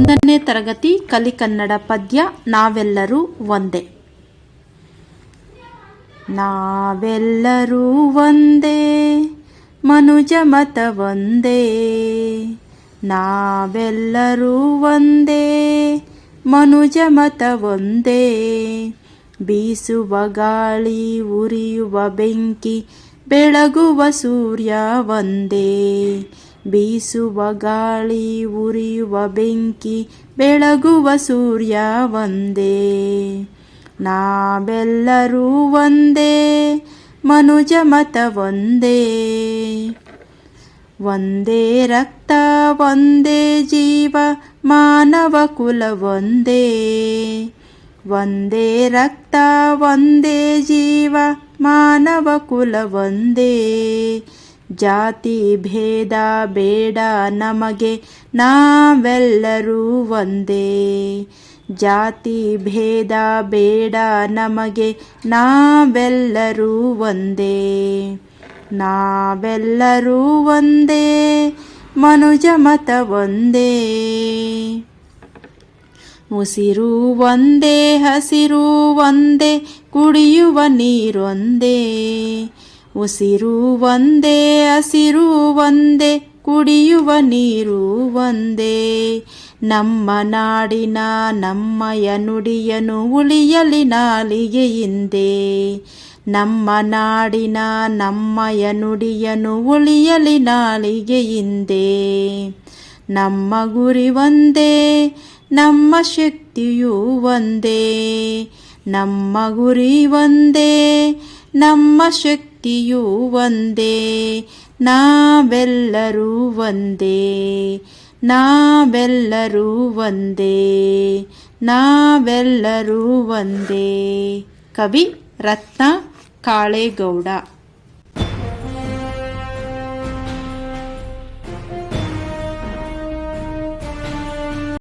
ಒಂದನೇ ತರಗತಿ ಕಲಿ ಕನ್ನಡ ಪದ್ಯ ನಾವೆಲ್ಲರೂ ಒಂದೇ. ನಾವೆಲ್ಲರೂ ಒಂದೇ, ಮನುಜ ಮತ ಒಂದೇ. ನಾವೆಲ್ಲರೂ ಒಂದೇ, ಮನುಜ ಮತ ಒಂದೇ. ಬೀಸುವ ಗಾಳಿ, ಉರಿಯುವ ಬೆಂಕಿ, ಬೆಳಗುವ ಸೂರ್ಯ ಒಂದೇ. ಬೀಸುವ ಗಾಳಿ, ಉರಿಯುವ ಬೆಂಕಿ, ಬೆಳಗುವ ಸೂರ್ಯ ಒಂದೇ. ನಾವೆಲ್ಲರೂ ಒಂದೇ, ಮನುಜ ಮತ ಒಂದೇ. ಒಂದೇ ರಕ್ತ ಒಂದೇ ಜೀವ, ಮಾನವ ಕುಲ ಒಂದೇ. ಒಂದೇ ರಕ್ತ ಒಂದೇ ಜೀವ, ಮಾನವ ಕುಲ ಒಂದೇ. ಜಾತಿ ಭೇದ ಬೇಡ ನಮಗೆ, ನಾವೆಲ್ಲರೂ ಒಂದೇ. ಜಾತಿ ಭೇದ ಬೇಡ ನಮಗೆ, ನಾವೆಲ್ಲರೂ ಒಂದೇ. ನಾವೆಲ್ಲರೂ ಒಂದೇ, ಮನುಜ ಮತ ಒಂದೇ. ಉಸಿರು ಒಂದೇ, ಹಸಿರು ಒಂದೇ, ಕುಡಿಯುವ ನೀರೊಂದೇ. ಉಸಿರು ಒಂದೇ, ಹಸಿರು ಒಂದೇ, ಕುಡಿಯುವ ನೀರು ಒಂದೇ. ನಮ್ಮ ನಾಡಿನ ನಮ್ಮಯ ನುಡಿಯನು ಉಳಿಯಲಿ ನಾಲಿಗೆಯಿಂದೇ. ನಮ್ಮ ನಾಡಿನ ನಮ್ಮಯ ನುಡಿಯನು ಉಳಿಯಲಿ ನಾಲಿಗೆಯಿಂದೇ. ನಮ್ಮ ಗುರಿ ಒಂದೇ, ನಮ್ಮ ಶಕ್ತಿಯೂ ಒಂದೇ. ನಮ್ಮ ಗುರಿ ಒಂದೇ, ನಮ್ಮ ಶಕ್ತಿಯೂ ಒಂದೇ. ನಾವೆಲ್ಲರೂ ಒಂದೇ, ನಾವೆಲ್ಲರೂ ಒಂದೇ, ನಾವೆಲ್ಲರೂ ಒಂದೇ. ಕವಿ ರತ್ನ ಕಾಳೇಗೌಡ.